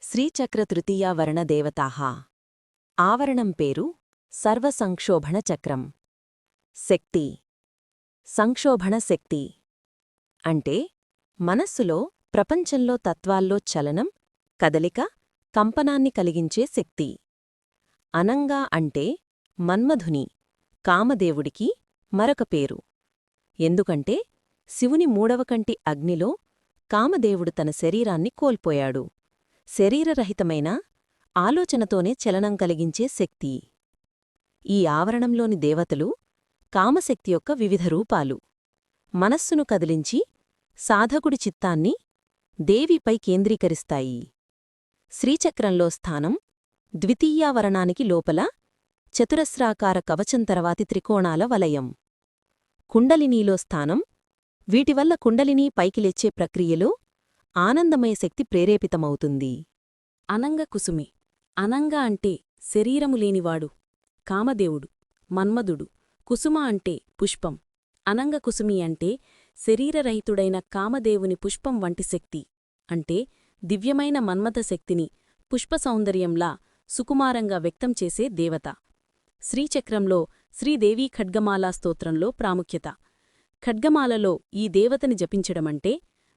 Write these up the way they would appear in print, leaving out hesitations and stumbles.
శ్రీచక్రతృతీయావరణదేవతాః ఆవరణం పేరు సర్వసంక్షోభణచక్రం. శక్తి, సంక్షోభణ శక్తి అంటే మనస్సులో, ప్రపంచంలో తత్వాల్లో చలనం, కదలిక, కంపనాన్ని కలిగించే శక్తి. అనంగా అంటే మన్మధుని, కామదేవుడికి మరొక పేరు. ఎందుకంటే శివుని మూడవకంటి అగ్నిలో కామదేవుడు తన శరీరాన్ని కోల్పోయాడు. శరీరరహితమైన ఆలోచనతోనే చలనం కలిగించే శక్తి. ఈ ఆవరణంలోని దేవతలు కామశక్తి యొక్క వివిధ రూపాలు. మనస్సును కదిలించి సాధకుడి చిత్తాన్ని దేవిపై కేంద్రీకరిస్తాయి. శ్రీచక్రంలో స్థానం ద్వితీయావరణానికి లోపల చతురస్రాకార కవచం తర్వాతి త్రికోణాల వలయం. కుండలినీలో స్థానం వీటివల్ల కుండలినీ పైకి లేచే ప్రక్రియలో ఆనందమయ శక్తి ప్రేరేపితమవుతుంది. అనంగ కుసుమి. అనంగ అంటే శరీరము లేనివాడు, కామదేవుడు, మన్మధుడు. కుసుమ అంటే పుష్పం. అనంగ కుసుమి అంటే శరీరరహితుడైన కామదేవుని పుష్పం వంటి శక్తి. అంటే దివ్యమైన మన్మథ శక్తిని పుష్పసౌందర్యంలా సుకుమారంగా వ్యక్తం చేసే దేవత. శ్రీచక్రంలో శ్రీదేవీ ఖడ్గమాలా స్తోత్రంలో ప్రాముఖ్యత. ఖడ్గమాలలో ఈ దేవతని జపించడమంటే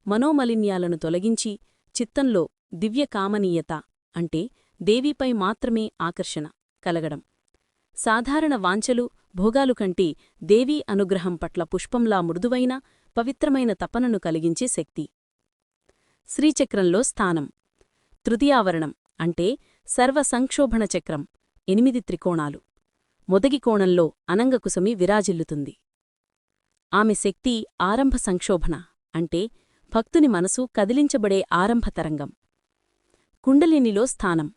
మనోమలిన్యాలను తొలగించి చిత్తంలో దివ్య కామనీయత అంటే దేవీపై మాత్రమే ఆకర్షణ కలగడం. సాధారణ వాంఛలు, భోగాలు కంటి దేవీ అనుగ్రహం పట్ల పుష్పంలా మృదువైన, పవిత్రమైన తపనను కలిగించే శక్తి. శ్రీచక్రంలో స్థానం తృతీయావరణం అంటే సర్వసంక్షోభణ చక్రం. 8 త్రికోణాలు. మొదటి కోణంలో అనంగకుసుమి విరాజిల్లుతుంది. ఆమె శక్తి ఆరంభ సంక్షోభణ అంటే భక్తుని మనసు కదిలించబడే ఆరంభతరంగం. కుండలినిలో స్థానం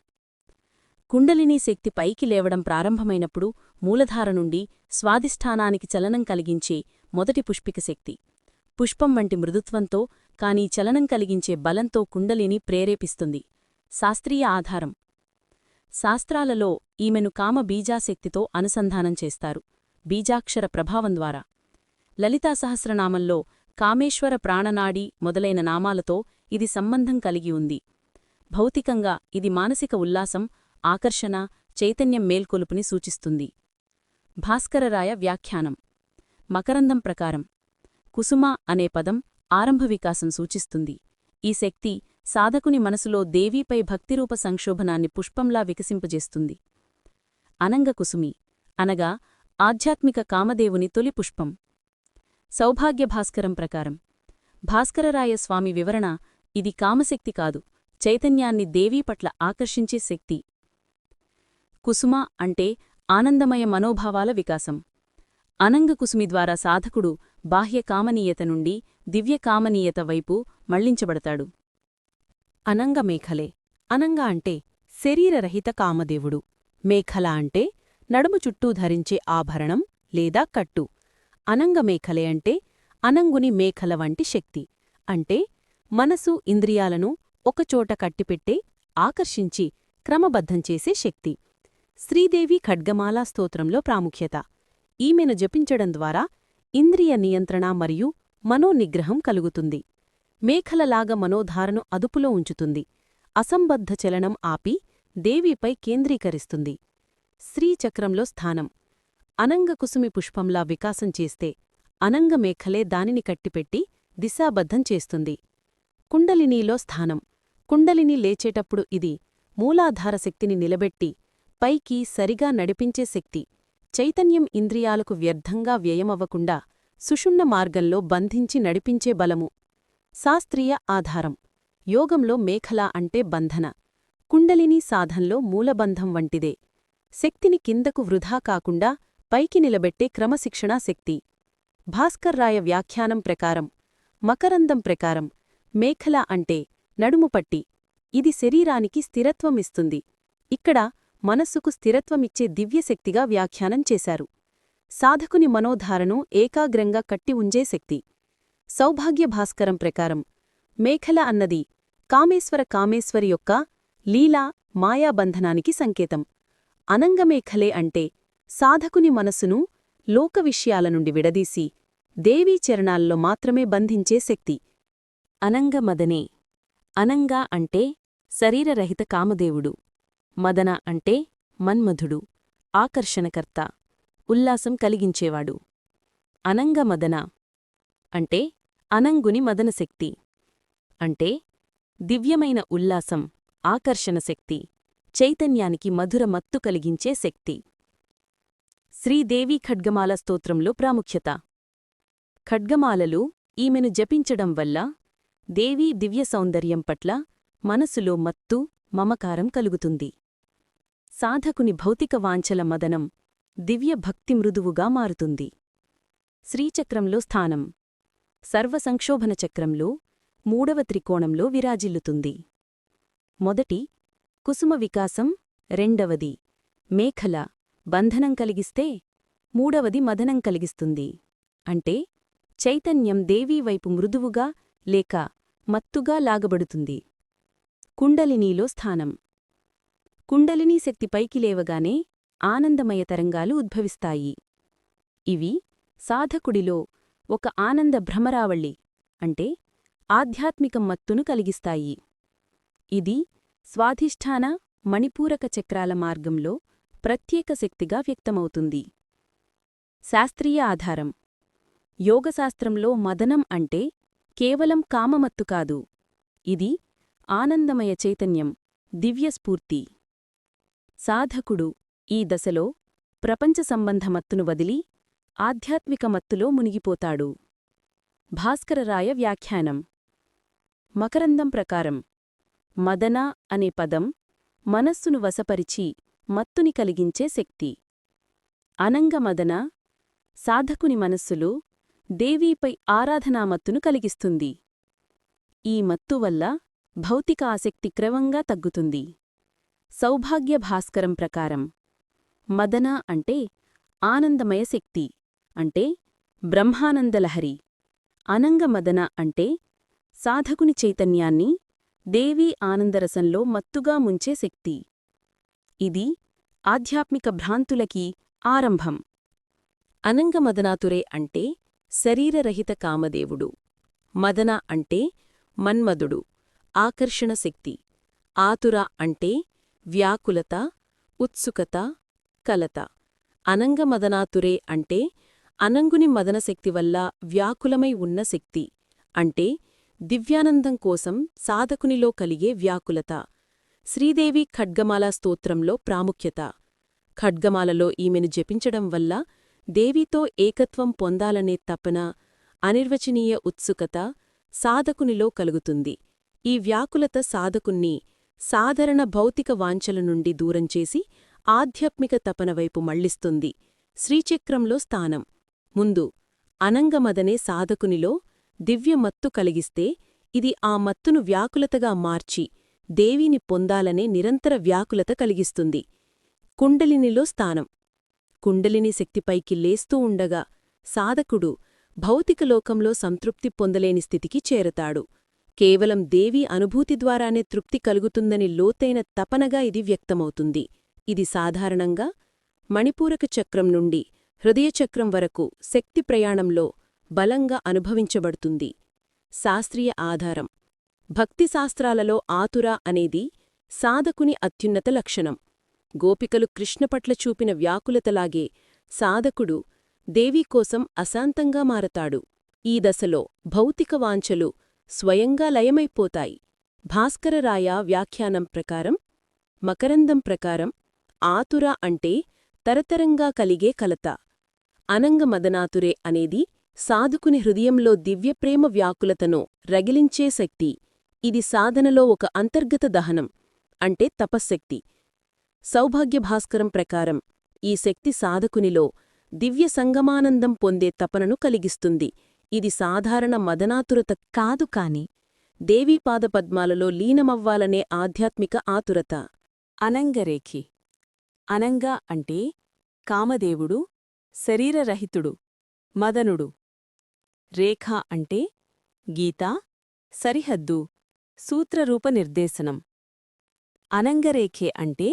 కుండలినీ శక్తి పైకి లేవడం ప్రారంభమైనప్పుడు మూలధార నుండి స్వాధిష్ఠానానికి చలనం కలిగించే మొదటి పుష్పిక శక్తి. పుష్పం వంటి మృదుత్వంతో కానీ చలనం కలిగించే బలంతో కుండలిని ప్రేరేపిస్తుంది. శాస్త్రీయ ఆధారం. శాస్త్రాలలో ఈమెను కామ బీజాశక్తితో అనుసంధానం చేస్తారు, బీజాక్షర ప్రభావం ద్వారా. లలితా సహస్రనామంలో కామేశ్వర ప్రాణనాడి మొదలైన నామాలతో ఇది సంబంధం కలిగి ఉంది. భౌతికంగా ఇది మానసిక ఉల్లాసం, ఆకర్షణ, చైతన్యం మేల్కొలుపుని సూచిస్తుంది. భాస్కరరాయ వ్యాఖ్యానం. మకరందం ప్రకారం కుసుమ అనే పదం ఆరంభ వికాసం సూచిస్తుంది. ఈ శక్తి సాధకుని మనసులో దేవీపై భక్తిరూప సంక్షోభనాన్ని పుష్పంలా వికసింపజేస్తుంది. అనంగ కుసుమి అనగా ఆధ్యాత్మిక కామదేవుని తొలి పుష్పం. సౌభాగ్య భాస్కరం ప్రకారం భాస్కరరాయ స్వామి వివరణ ఇది కామశక్తి కాదు, చైతన్యాన్ని దేవీ పట్ల ఆకర్షించే శక్తి. కుసుమ అంటే ఆనందమయ మనోభావాల వికాసం. అనంగకుసుమి ద్వారా సాధకుడు బాహ్య కామనీయత నుండి దివ్య కామనీయత వైపు మళ్లించబడతాడు. అనంగ మేఖలే. అనంగ అంటే శరీరరహిత కామదేవుడు. మేఖల అంటే నడుము చుట్టూ ధరించే ఆభరణం లేదా కట్టు. అనంగ మేఖలే అంటే అనంగుని మేఖల వంటి శక్తి. అంటే మనసు, ఇంద్రియాలను ఒకచోట కట్టిపెట్టే, ఆకర్షించి క్రమబద్ధం చేసే శక్తి. శ్రీదేవి ఖడ్గమాలా స్తోత్రంలో ప్రాముఖ్యత. ఈమెను జపించడం ద్వారా ఇంద్రియ నియంత్రణ మరియు మనోనిగ్రహం కలుగుతుంది. మేఖలలాగా మనోధారను అదుపులో ఉంచుతుంది. అసంబద్ధ చలనం ఆపి దేవీపై కేంద్రీకరిస్తుంది. శ్రీచక్రంలో స్థానం అనంగకుసుమి పుష్పంలా వికాసం చేస్తే అనంగమేఖలే దానిని కట్టిపెట్టి దిశాబద్ధం చేస్తుంది. కుండలినీలో స్థానం కుండలిని లేచేటప్పుడు ఇది మూలాధార శక్తిని నిలబెట్టి పైకి సరిగా నడిపించే శక్తి. చైతన్యం ఇంద్రియాలకు వ్యర్థంగా వ్యయమవ్వకుండా సుషుమ్న మార్గంలో బంధించి నడిపించే బలము. శాస్త్రీయ ఆధారం. యోగంలో మేఖల అంటే బంధన, కుండలినీ సాధంలో మూలబంధం వంటిదే. శక్తిని కిందకు వృధా కాకుండా పైకి నిలబెట్టే క్రమశిక్షణా శక్తి. భాస్కర్రాయ వ్యాఖ్యానం ప్రకారం మకరందం ప్రకారం మేఖల అంటే నడుముపట్టి. ఇది శరీరానికి స్థిరత్వమిస్తుంది. ఇక్కడ మనస్సుకు స్థిరత్వమిచ్చే దివ్యశక్తిగా వ్యాఖ్యానం చేశారు. సాధకుని మనోధారను ఏకాగ్రంగా కట్టి ఉంజే శక్తి. సౌభాగ్య భాస్కరం ప్రకారం మేఖల అన్నది కామేశ్వరి యొక్క లీలా, మాయాబంధనానికి సంకేతం. అనంగమేఖలే అంటే సాధకుని మనస్సును లోక విషయాల నుండి విడదీసి దేవీ చరణాల్లో మాత్రమే బంధించే శక్తి. అనంగమదనే. అనంగా అంటే శరీరరహిత కామదేవుడు. మదన అంటే మన్మధుడు, ఆకర్షణకర్త, ఉల్లాసం కలిగించేవాడు. అనంగమదన అంటే అనంగుని మదనశక్తి, అంటే దివ్యమైన ఉల్లాసం, ఆకర్షణశక్తి, చైతన్యానికి మధుర మత్తు కలిగించే శక్తి. శ్రీదేవి ఖడ్గమాల స్తోత్రంలో ప్రాముఖ్యత. ఖడ్గమాలలు ఈమెను జపించడం వల్ల దేవీ దివ్య సౌందర్యం పట్ల మనసులో మత్తు, మమకారం కలుగుతుంది. సాధకుని భౌతిక వాంఛల మదనం దివ్య భక్తి మృదువుగా మారుతుంది. శ్రీచక్రంలో స్థానం సర్వసంక్షోభన చక్రంలో 3వ త్రికోణంలో విరాజిల్లుతుంది. మొదటి కుసుమ వికాసం, రెండవది మేఖల బంధనం కలిగిస్తే 3వది మదనం కలిగిస్తుంది. అంటే చైతన్యం దేవీవైపు మృదువుగా లేక మత్తుగా లాగబడుతుంది. కుండలినీలో స్థానం కుండలినీ శక్తి పైకి లేవగానే ఆనందమయ తరంగాలు ఉద్భవిస్తాయి. ఇవి సాధకుడిలో ఒక ఆనంద భ్రమరావళి అంటే ఆధ్యాత్మిక మత్తును కలిగిస్తాయి. ఇది స్వాధిష్ఠాన మణిపూరక చక్రాల మార్గంలో ప్రత్యేక శక్తిగా వ్యక్తమవుతుంది. శాస్త్రీయ ఆధారం యోగశాస్త్రంలో మదనం అంటే కేవలం కామమత్తు కాదు, ఇది ఆనందమయ చైతన్యం, దివ్యస్ఫూర్తి. సాధకుడు ఈ దశలో ప్రపంచ సంబంధ మత్తును వదిలి ఆధ్యాత్మిక మత్తులో మునిగిపోతాడు. భాస్కరరాయ వ్యాఖ్యానం మకరందం ప్రకారం మదన అనే పదం మనస్సును వశపరిచి మత్తుని కలిగించే శక్తి. అనంగమదన సాధకుని మనస్సులో దేవీపై ఆరాధనామత్తును కలిగిస్తుంది. ఈ మత్తు వల్ల భౌతిక ఆసక్తి క్రమంగా తగ్గుతుంది. సౌభాగ్య భాస్కరం ప్రకారం మదన అంటే ఆనందమయ శక్తి, అంటే బ్రహ్మానందలహరి. అనంగమదన అంటే సాధకుని చైతన్యాన్ని దేవీ ఆనందరసంలో మత్తుగా ముంచే శక్తి. ఇది ఆధ్యాత్మిక భ్రాంతులకి ఆరంభం. అనంగమదనాతురే అంటే శరీరరహిత కామదేవుడు. మదన అంటే మన్మధుడు, ఆకర్షణ శక్తి. ఆతుర అంటే వ్యాకులత, ఉత్సుకత, కలత. అనంగమదనాతురే అంటే అనంగుని మదనశక్తి వల్ల వ్యాకులమై ఉన్న శక్తి, అంటే దివ్యానందం కోసం సాధకునిలో కలిగే వ్యాకులత. శ్రీదేవి ఖడ్గమాల స్తోత్రంలో ప్రాముఖ్యత. ఖడ్గమాలలో ఈమెను జపించడం వల్ల దేవితో ఏకత్వం పొందాలనే తపన, అనిర్వచనీయ ఉత్సుకత సాధకునిలో కలుగుతుంది. ఈ వ్యాకులత సాధకున్ని సాధారణ భౌతిక వాంఛల నుండి దూరంచేసి ఆధ్యాత్మిక తపన వైపు మళ్లిస్తుంది. శ్రీచక్రంలో స్థానం ముందు అనంగమదనే సాధకునిలో దివ్యమత్తు కలిగిస్తే ఇది ఆ మత్తును వ్యాకులతగా మార్చి దేవిని పొందాలనే నిరంతర వ్యాకులత కలిగిస్తుంది. కుండలినిలో స్థానం కుండలిని శక్తిపైకి లేస్తూ ఉండగా సాధకుడు భౌతికలోకంలో సంతృప్తి పొందలేని స్థితికి చేరతాడు. కేవలం దేవీ అనుభూతి ద్వారానే తృప్తి కలుగుతుందని లోతైన తపనగా ఇది వ్యక్తమవుతుంది. ఇది సాధారణంగా మణిపూరక చక్రం నుండి హృదయచక్రం వరకు శక్తి ప్రయాణంలో బలంగా అనుభవించబడుతుంది. శాస్త్రీయ ఆధారం భక్తిశాస్త్రాలలో ఆతుర అనేది సాధకుని అత్యున్నత లక్షణం. గోపికలు కృష్ణపట్ల చూపిన వ్యాకులతలాగే సాధకుడు దేవీకోసం అశాంతంగా మారతాడు. ఈ దశలో భౌతిక వాంఛలు స్వయంగా లయమైపోతాయి. భాస్కరరాయ వ్యాఖ్యానం ప్రకారం మకరందం ప్రకారం ఆతుర అంటే తరతరంగా కలిగే కలత. అనంగమదనాతురే అనేది సాధకుని హృదయంలో దివ్యప్రేమ వ్యాకులతను రగిలించే శక్తి. ఇది సాధనలో ఒక అంతర్గత దహనం, అంటే తపశ్శక్తి. సౌభాగ్యభాస్కరం ప్రకారం ఈ శక్తి సాధకునిలో దివ్య సంగమానందం పొందే తపనను కలిగిస్తుంది. ఇది సాధారణ మదనాతురత కాదు కాని దేవీపాదపద్మాలలో లీనమవ్వాలనే ఆధ్యాత్మిక ఆతురత. అనంగరేఖి అనంగ అంటే కామదేవుడు, శరీరరహితుడు, మదనుడు. రేఖ అంటే గీత, సరిహద్దు, సూత్రరూప నిర్దేశనం. అనంగరేఖే అంటే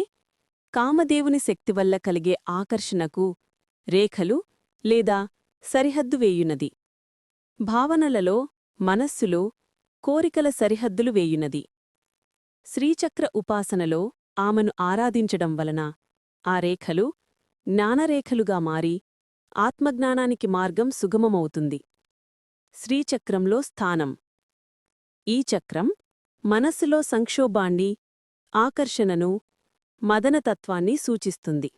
కామదేవుని శక్తివల్ల కలిగే ఆకర్షణకు రేఖలు లేదా సరిహద్దు వేయునది. భావనలలో, మనస్సులో కోరికల సరిహద్దులు వేయునది. శ్రీచక్ర ఉపాసనలో ఆమెను ఆరాధించడం వలన ఆ రేఖలు జ్ఞానరేఖలుగా మారి ఆత్మజ్ఞానానికి మార్గం సుగమమవుతుంది. శ్రీచక్రంలో స్థానం. ఈ చక్రం మనస్సులో సంక్షోభాన్ని, ఆకర్షణను, మదనతత్వాన్ని సూచిస్తుంది.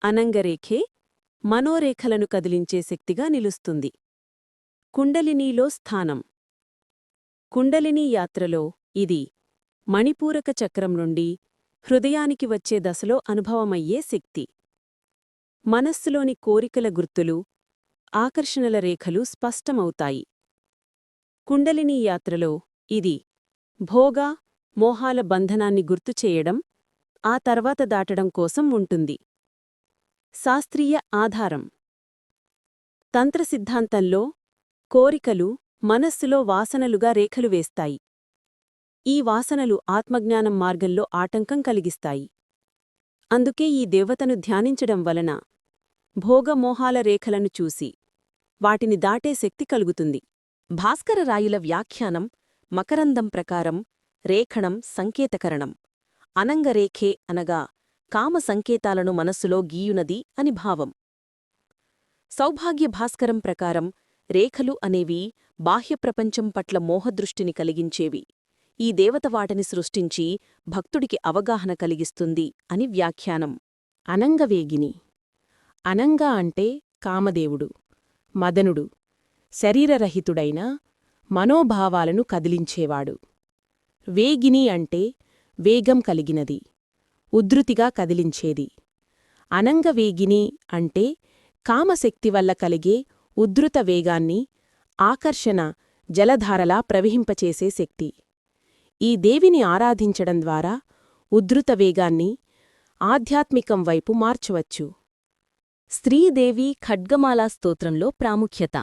అనంగరేఖే మనోరేఖలను కదిలించే శక్తిగా నిలుస్తుంది. కుండలినీలో స్థానం. కుండలినీ యాత్రలో ఇది మణిపూరక చక్రం నుండి హృదయానికి వచ్చే దశలో అనుభవమయ్యే శక్తి. మనస్సులోని కోరికల గుర్తులు, ఆకర్షణల రేఖలు స్పష్టమవుతాయి. కుండలినీ యాత్రలో ఇది భోగ, మోహాల బంధనాన్ని గుర్తుచేయడం, ఆ తర్వాత దాటడం కోసం ఉంటుంది. శాస్త్రీయ ఆధారం. తంత్ర సిద్ధాంతంలో కోరికలు మనస్సులో వాసనలుగా రేఖలు వేస్తాయి. ఈ వాసనలు ఆత్మజ్ఞానం మార్గంలో ఆటంకం కలిగిస్తాయి. అందుకే ఈ దేవతను ధ్యానించడం వలన భోగమోహాల రేఖలను చూసి వాటిని దాటే శక్తి కలుగుతుంది. భాస్కరరాయుల వ్యాఖ్యానం మకరందం ప్రకారం రేఖణం సంకేతకరణం. అనంగరేఖే అనగా కామ సంకేతాలను మనస్సులో గీయునది అని భావం. సౌభాగ్య భాస్కరం ప్రకారం రేఖలు అనేవి బాహ్యప్రపంచం పట్ల మోహదృష్టిని కలిగించేవి. ఈ దేవత వాటిని సృష్టించి భక్తుడికి అవగాహన కలిగిస్తుంది అని వ్యాఖ్యానం. అనంగవేగిని. అనంగ అంటే కామదేవుడు, మదనుడు, శరీరరహితుడైన మనోభావాలను కదిలించేవాడు. వేగిని అంటే వేగం కలిగినది, ఉద్ధృతిగా కదిలించేది. అనంగవేగిని అంటే కామశక్తి వల్ల కలిగే ఉద్ధృత వేగాన్ని, ఆకర్షణ జలధారలా ప్రవహింపచేసే శక్తి. ఈ దేవిని ఆరాధించడం ద్వారా ఉద్ధృత వేగాన్ని ఆధ్యాత్మికం వైపు మార్చవచ్చు. స్త్రీదేవి ఖడ్గమాలా స్తోత్రంలో ప్రాముఖ్యత.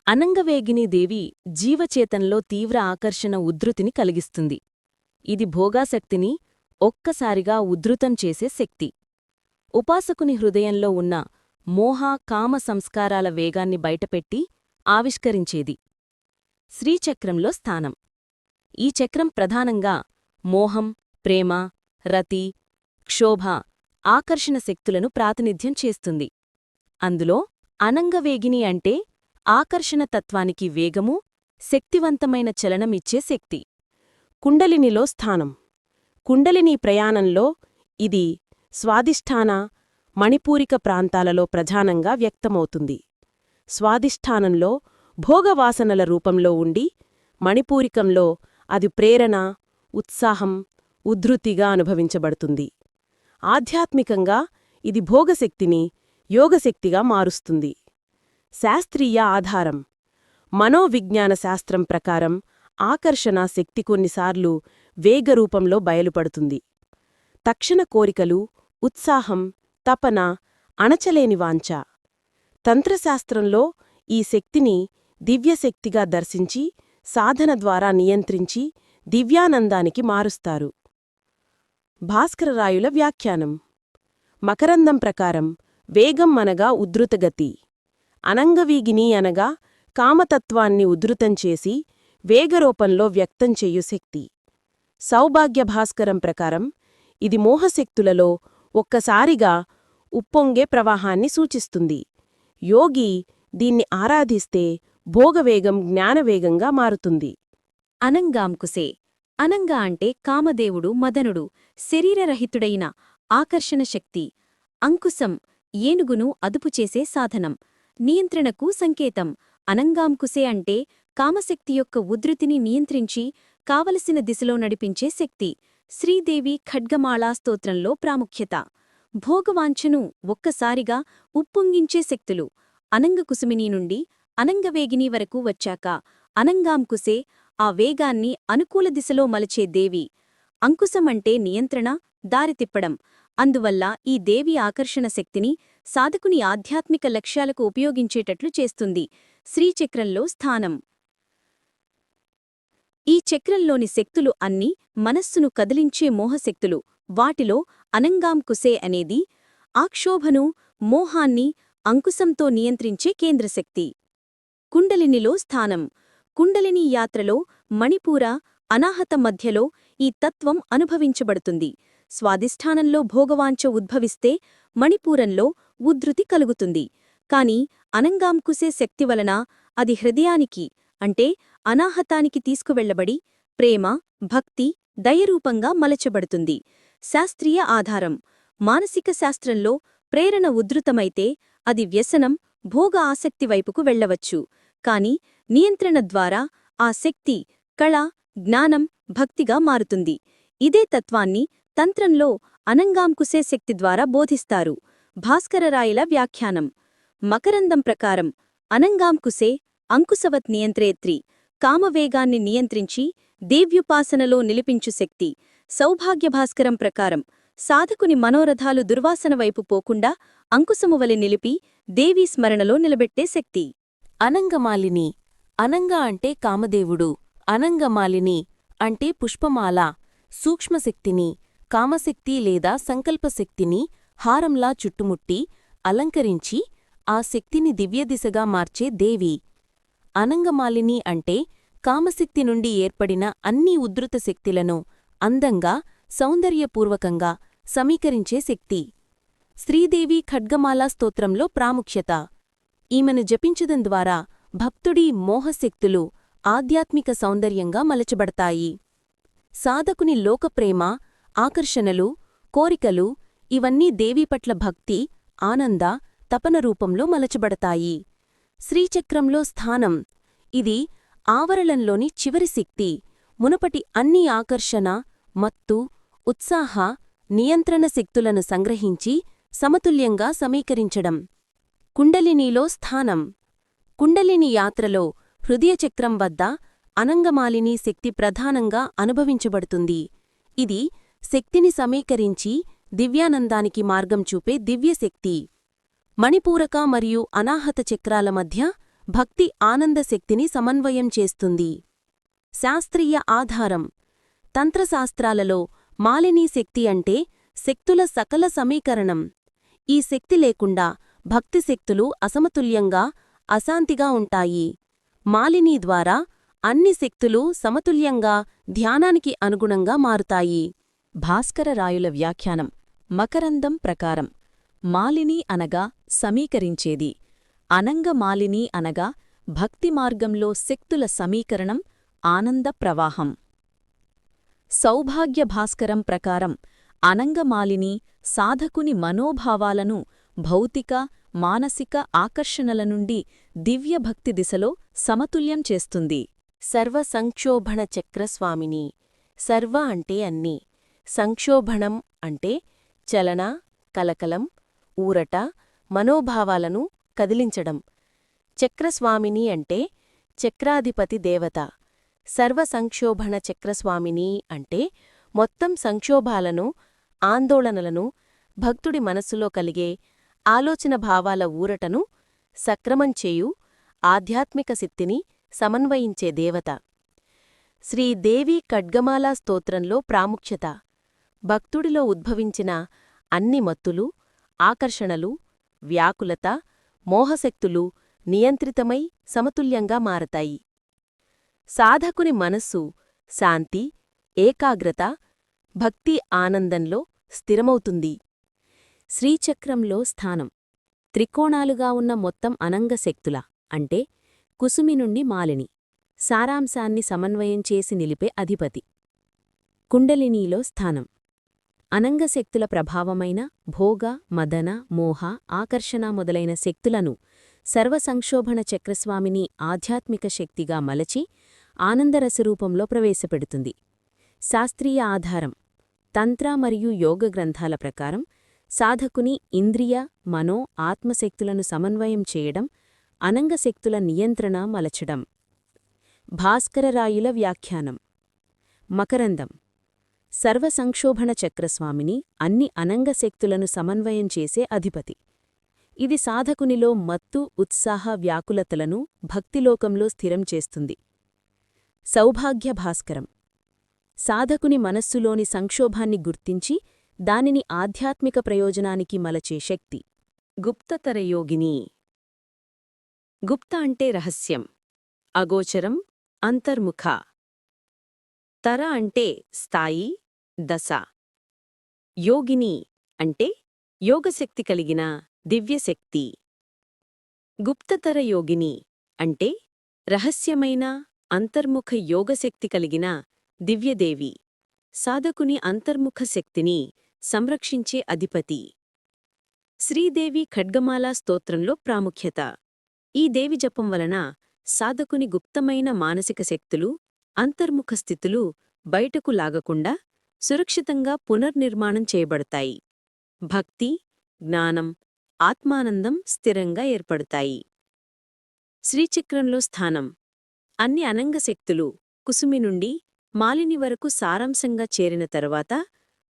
అనంగవేగిని దేవి జీవచేతంలో తీవ్ర ఆకర్షణ ఉద్ధృతిని కలిగిస్తుంది. ఇది భోగాసక్తిని ఒక్కసారిగా ఉద్ధృతం చేసే శక్తి. ఉపాసకుని హృదయంలో ఉన్న మోహ, కామ సంస్కారాల వేగాన్ని బయటపెట్టి ఆవిష్కరించేది. శ్రీచక్రంలో స్థానం. ఈ చక్రం ప్రధానంగా మోహం, ప్రేమ, రతి, క్షోభ, ఆకర్షణ శక్తులను ప్రాతినిధ్యం చేస్తుంది. అందులో అనంగవేగిని అంటే ఆకర్షణ తత్వానికి వేగము, శక్తివంతమైన చలనమిచ్చే శక్తి. కుండలినిలో స్థానం. కుండలిని ప్రయాణంలో ఇది స్వాదిష్ఠాన, మణిపూరిక ప్రాంతాలలో ప్రధానంగా వ్యక్తమవుతుంది. స్వాదిష్ఠానంలో భోగవాసనల రూపంలో ఉండి, మణిపూరికంలో అది ప్రేరణ, ఉత్సాహం, ఉద్ధృతిగా అనుభవించబడుతుంది. ఆధ్యాత్మికంగా ఇది భోగశక్తిని యోగశక్తిగా మారుస్తుంది. శాస్త్రీయ ఆధారం. మనోవిజ్ఞాన శాస్త్రం ప్రకారం ఆకర్షణ శక్తి కొన్నిసార్లు వేగరూపంలో బయలుపడుతుంది. తక్షణ కోరికలు, ఉత్సాహం, తపన, అణచలేని వాంఛ. తంత్రశాస్త్రంలో ఈ శక్తిని దివ్యశక్తిగా దర్శించి సాధన ద్వారా నియంత్రించి దివ్యానందానికి మారుస్తారు. భాస్కరరాయుల వ్యాఖ్యానం. మకరందం ప్రకారం వేగం అనగా ఉద్ధృతగతి, అనంగవీగిని అనగా కామతత్వాన్ని ఉద్ధృతం చేసి వేగరూపంలో వ్యక్తం చేయు శక్తి. సౌభాగ్య భాస్కరం ప్రకారం ఇది మోహశక్తులలో ఒక్కసారిగా ఉప్పొంగే ప్రవాహాన్ని సూచిస్తుంది. యోగి దీన్ని ఆరాధిస్తే భోగవేగం జ్ఞానవేగంగా మారుతుంది. అనంగాంకుశే. అనంగ అంటే కామదేవుడు, మదనుడు, శరీరరహితుడైన ఆకర్షణ శక్తి. అంకుశం ఏనుగును అదుపుచేసే సాధనం, నియంత్రణకు సంకేతం. అనంగాంకుశే అంటే కామశక్తి యొక్క ఉద్ధృతిని నియంత్రించి కావలసిన దిశలో నడిపించే శక్తి. శ్రీదేవి ఖడ్గమాళా స్తోత్రంలో ప్రాముఖ్యత. భోగవాంఛను ఒక్కసారిగా ఉప్పొంగించే శక్తులు. అనంగకుసుమిని నుండి అనంగవేగిని వరకు వచ్చాక అనంగాంకుశే ఆ వేగాన్ని అనుకూల దిశలో మలచే దేవి. అంకుశమంటే నియంత్రణ, దారితిప్పడం. అందువల్ల ఈ దేవి ఆకర్షణ శక్తిని సాధకుని ఆధ్యాత్మిక లక్ష్యాలకు ఉపయోగించేటట్లు చేస్తుంది. శ్రీచక్రంలో స్థానం. ఈ చక్రంలోని శక్తులు అన్నీ మనస్సును కదిలించే మోహశక్తులు. వాటిలో అనంగాంకుశే అనేది ఆక్షోభను, మోహాన్ని అంకుశంతో నియంత్రించే కేంద్రశక్తి. కుండలినిలో స్థానం. కుండలిని యాత్రలో మణిపూర, అనాహతం మధ్యలో ఈ తత్వం అనుభవించబడుతుంది. స్వాదిష్ఠానంలో భోగవాంఛ ఉద్భవిస్తే మణిపూరంలో ఉద్ధృతి కలుగుతుంది. కాని అనంగాంకుశే శక్తి వలన అది హృదయానికి అంటే అనాహతానికి తీసుకువెళ్లబడి ప్రేమ, భక్తి, దయరూపంగా మలచబడుతుంది. శాస్త్రీయ ఆధారం: మానసిక శాస్త్రంలో ప్రేరణ ఉద్ధృతమైతే అది వ్యసనం, భోగ ఆసక్తి వైపుకు వెళ్లవచ్చు. కాని నియంత్రణ ద్వారా ఆ శక్తి కళ, జ్ఞానం, భక్తిగా మారుతుంది. ఇదే తత్వాన్ని తంత్రంలో అనంగాంకుశే శక్తి ద్వారా బోధిస్తారు. భాస్కరరాయల వ్యాఖ్యానం: మకరందం ప్రకారం అనంగాంకుశే అంకుశవత్ నియంత్రేత్రి, కామవేగాన్ని నియంత్రించి దేవ్యుపాసనలో నిలిపించు శక్తి. సౌభాగ్యభాస్కరం ప్రకారం సాధకుని మనోరథాలు దుర్వాసన వైపు పోకుండా అంకుశమువలె నిలిపి దేవీ స్మరణలో నిలబెట్టే శక్తి. అనంగమాలిని. అనంగ అంటే కామదేవుడు, అనంగమాలిని అంటే పుష్పమాల. సూక్ష్మశక్తిని, కామశక్తి లేదా సంకల్పశక్తిని హారంలా చుట్టుముట్టి, అలంకరించి ఆ శక్తిని దివ్యదిశగా మార్చే దేవి. అనంగమాలిని అంటే కామశక్తి నుండి ఏర్పడిన అన్ని ఉద్ధృత శక్తులను అందంగా, సౌందర్యపూర్వకంగా సమీకరించే శక్తి. శ్రీదేవి ఖడ్గమాలా స్తోత్రంలో ప్రాముఖ్యత: ఈమెను జపించడం ద్వారా భక్తుడి మోహశక్తులు ఆధ్యాత్మిక సౌందర్యంగా మలచబడతాయి. సాధకుని లోకప్రేమ, ఆకర్షణలు, కోరికలు ఇవన్నీ దేవీపట్ల భక్తి, ఆనంద, తపన రూపంలో మలచబడతాయి. శ్రీచక్రంలో స్థానం: ఇది ఆవరణంలోని చివరి శక్తి. మునుపటి అన్ని ఆకర్షణ, మత్తు, ఉత్సాహ, నియంత్రణ శక్తులను సంగ్రహించి సమతుల్యంగా సమీకరించడం. కుండలినీలో స్థానం: కుండలిని యాత్రలో హృదయచక్రం వద్ద అనంగమాలిని శక్తి ప్రధానంగా అనుభవించబడుతుంది. ఇది శక్తిని సమీకరించి దివ్యానందానికి మార్గం చూపే దివ్యశక్తి. మణిపూరక మరియు అనాహత చక్రాల మధ్య భక్తి ఆనంద శక్తిని సమన్వయం చేస్తుంది. శాస్త్రీయ ఆధారం: తంత్రశాస్త్రాలలో మాలినీ శక్తి అంటే శక్తుల సకల సమీకరణం. ఈ శక్తి లేకుండా భక్తి శక్తులు అసమతుల్యంగా, అశాంతిగా ఉంటాయి. మాలినీ ద్వారా అన్ని శక్తులు సమతుల్యంగా, ధ్యానానికి అనుగుణంగా మారుతాయి. భాస్కరరాయుల వ్యాఖ్యానం: మకరందం ప్రకారం మాలిని అనగా సమీకరించేది, అనంగమాలిని అనగా భక్తి మార్గంలో శక్తుల సమీకరణం, ఆనంద ప్రవాహం. సౌభాగ్యభాస్కరం ప్రకారం అనంగమాలిని సాధకుని మనోభావాలను భౌతిక, మానసిక ఆకర్షణల నుండి దివ్యభక్తి దిశలో సమతుల్యం చేస్తుంది. సర్వసంక్షోభణ చక్రస్వామిని. సర్వ అంటే అన్ని, సంక్షోభణం అంటే చలన, కలకలం, ఊరట, మనోభావాలను కదిలించడం. చక్రస్వామిని అంటే చక్రాధిపతి దేవత. సర్వసంక్షోభణ చక్రస్వామిని అంటే మొత్తం సంక్షోభాలను, ఆందోళనలను, భక్తుడి మనస్సులో కలిగే ఆలోచన భావాల ఊరటను సక్రమంచేయు ఆధ్యాత్మిక శక్తిని సమన్వయించే దేవత. శ్రీదేవి ఖడ్గమాలా స్తోత్రంలో ప్రాముఖ్యత: భక్తుడిలో ఉద్భవించిన అన్ని మత్తులు, ఆకర్షణలు, వ్యాకులత, మోహశక్తులు నియంత్రితమై సమతుల్యంగా మారతాయి. సాధకుని మనస్సు శాంతి, ఏకాగ్రత, భక్తి ఆనందంలో స్థిరమవుతుంది. శ్రీచక్రంలో స్థానం: త్రికోణాలుగా ఉన్న మొత్తం అనంగశక్తుల అంటే కుసుమి నుండి మాలిని సారాంశాన్ని సమన్వయం చేసి నిలిపే అధిపతి. కుండలినీలో స్థానం: అనంగశక్తుల ప్రభావమైన భోగ, మదన, మోహ, ఆకర్షణ మొదలైన శక్తులను సర్వసంక్షోభణ చక్రస్వామిని ఆధ్యాత్మిక శక్తిగా మలచి ఆనందరసరూపంలో ప్రవేశపెడుతుంది. శాస్త్రీయ ఆధారం: తంత్ర మరియు యోగ గ్రంథాల ప్రకారం సాధకుని ఇంద్రియ, మనో, ఆత్మశక్తులను సమన్వయం చేయడం, అనంగశక్తుల నియంత్రణ మలచడం. భాస్కరరాయుల వ్యాఖ్యానం: మకరందం సర్వసంక్షోభణ చక్రస్వామిని అన్ని అనంగశక్తులను సమన్వయం చేసే అధిపతి. ఇది సాధకునిలో మత్తు, ఉత్సాహ, వ్యాకులతలను భక్తిలోకంలో స్థిరం చేస్తుంది. సౌభాగ్య భాస్కరం సాధకుని మనస్సులోని సంక్షోభాన్ని గుర్తించి దానిని ఆధ్యాత్మిక ప్రయోజనానికి మలచే శక్తి. గుప్తతర యోగిని. గుప్త అంటే రహస్యం, అగోచరం, అంతర్ముఖ. తర అంటే స్థాయి, దశ. యోగిని అంటే యోగశక్తి కలిగిన దివ్యశక్తి. గుప్తతర యోగిని అంటే రహస్యమైన అంతర్ముఖ యోగశక్తి కలిగిన దివ్యదేవి, సాధకుని అంతర్ముఖ శక్తిని సంరక్షించే అధిపతి. శ్రీదేవి ఖడ్గమాలా స్తోత్రంలో ప్రాముఖ్యత. ఈ దేవి జపం వలన సాధకుని గుప్తమైన మానసిక శక్తులు, అంతర్ముఖ స్థితులు బయటకు లాగకుండా సురక్షితంగా పునర్నిర్మాణం చేయబడతాయి. భక్తి, జ్ఞానం, ఆత్మానందం స్థిరంగా ఏర్పడతాయి. శ్రీచక్రంలో స్థానం. అన్ని అనంగ శక్తులు కుసుమి నుండి మాలిని వరకు సారాంశంగా చేరిన తరువాత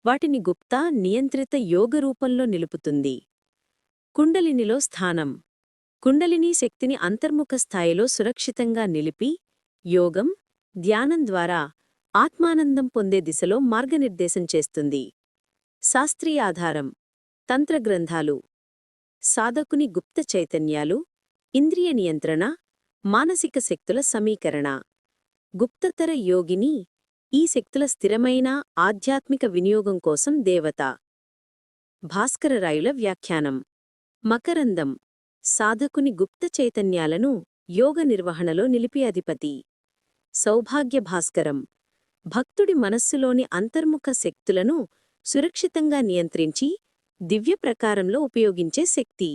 వాటిని గుప్త నియంత్రిత యోగరూపంలో నిలుపుతుంది. కుండలినిలో స్థానం. కుండలినీ శక్తిని అంతర్ముఖ స్థాయిలో సురక్షితంగా నిలిపి యోగం, ధ్యానం ద్వారా ఆత్మానందం పొందే దిశలో మార్గనిర్దేశం చేస్తుంది. శాస్త్రీయ ఆధారం. తంత్రగ్రంథాలు. సాధకుని గుప్త చైతన్యాలు, ఇంద్రియ నియంత్రణ, మానసిక శక్తుల సమీకరణ. గుప్తతర యోగిని ఈ శక్తుల స్థిరమైన ఆధ్యాత్మిక వినియోగం కోసం దేవత. భాస్కరరాయుల వ్యాఖ్యానం. మకరందం సాధకుని గుప్త చైతన్యాలను యోగ నిర్వహణలో నిలిపి అధిపతి. సౌభాగ్య భాస్కరం భక్తుడి మనస్సులోని అంతర్ముఖ శక్తులను సురక్షితంగా నియంత్రించి దివ్య ప్రకారంలో ఉపయోగించే శక్తి.